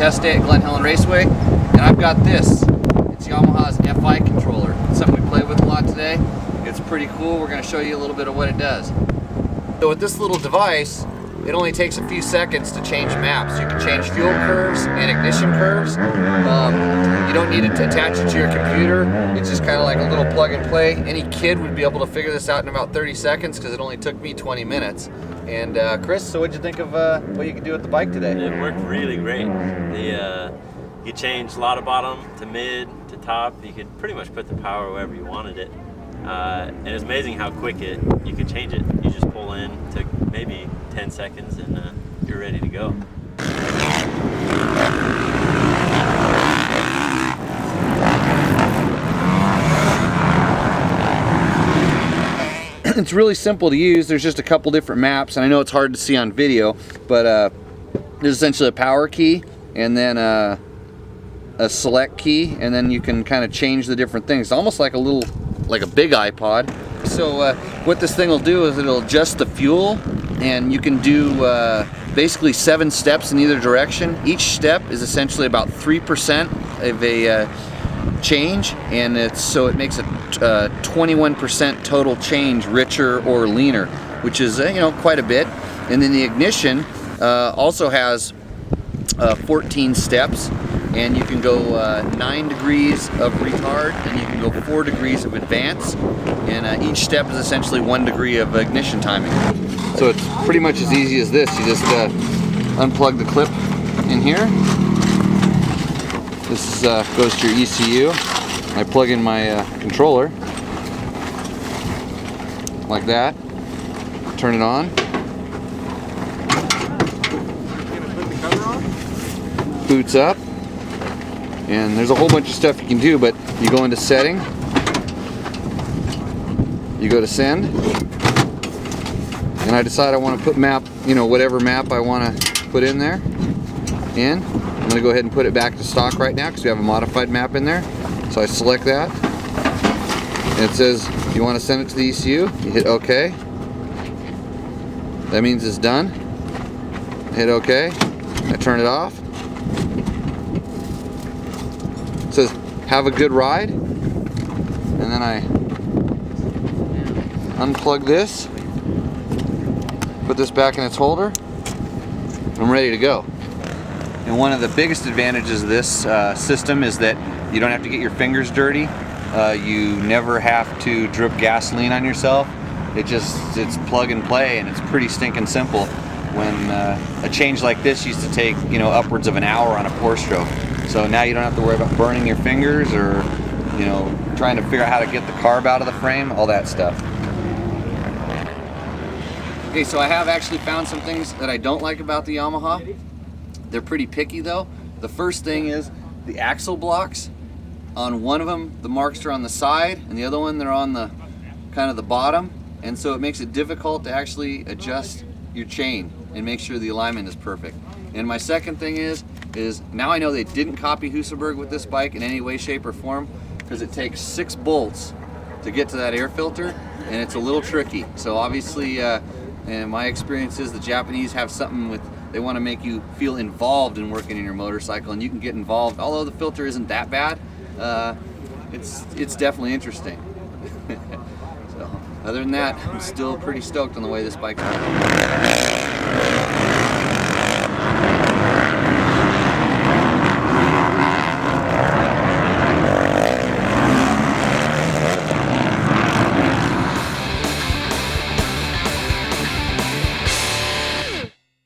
test day at Glen Helen Raceway, and I've got this. It's Yamaha's FI controller. It's something we play with a lot today. It's pretty cool. We're going to show you a little bit of what it does. So with this little device, it only takes a few seconds to change maps. You can change fuel curves and ignition curves. You don't need it to attach it to your computer. It's just kind of like a little plug and play. Any kid would be able to figure this out in about 30 seconds because it only took me 20 minutes. And Chris, so what'd you think of what you could do with the bike today? It worked really great. You change throttle bottom to mid to top. You could pretty much put the power wherever you wanted it. And it's amazing how quick you could change it. You just pull in, took maybe 10 seconds, and you're ready to go. It's really simple to use. There's just a couple different maps, and I know it's hard to see on video, but there's essentially a power key and then a select key, and then you can kind of change the different things. It's almost like a big iPod. So what this thing will do is it'll adjust the fuel, and you can do basically 7 steps in either direction. Each step is essentially about 3% of a change, and so it makes a 21% total change, richer or leaner, which is quite a bit. And then the ignition also has 14 steps, and you can go 9 degrees of retard, and you can go 4 degrees of advance, and each step is essentially 1 degree of ignition timing. So it's pretty much as easy as this. You just unplug the clip in here. This goes to your ECU. I plug in my controller like that, turn it on. Boots up, and there's a whole bunch of stuff you can do, but you go into setting, you go to send, and I decide I want to put map, whatever map I want to put in there. I'm going to go ahead and put it back to stock right now because we have a modified map in there. So I select that, and it says you want to send it to the ECU. You hit OK. That means it's done. Hit OK. I turn it off. It says have a good ride, and then I unplug this, put this back in its holder. I'm ready to go. And one of the biggest advantages of this system is that you don't have to get your fingers dirty. You never have to drip gasoline on yourself. It's plug and play, and it's pretty stinking simple. When a change like this used to take upwards of an hour on a 4-stroke. So now you don't have to worry about burning your fingers or trying to figure out how to get the carb out of the frame, all that stuff. Okay, so I have actually found some things that I don't like about the Yamaha. They're pretty picky though. The first thing is the axle blocks. On one of them, the marks are on the side, and the other one, they're on the kind of the bottom, and so it makes it difficult to actually adjust your chain and make sure the alignment is perfect. And my second thing is now I know they didn't copy Husaberg with this bike in any way, shape, or form, because it takes 6 bolts to get to that air filter, and it's a little tricky. So obviously, and my experience is the Japanese have something with, they want to make you feel involved in working in your motorcycle, and you can get involved. Although the filter isn't that bad, it's definitely interesting. So other than that, I'm still pretty stoked on the way this bike's going.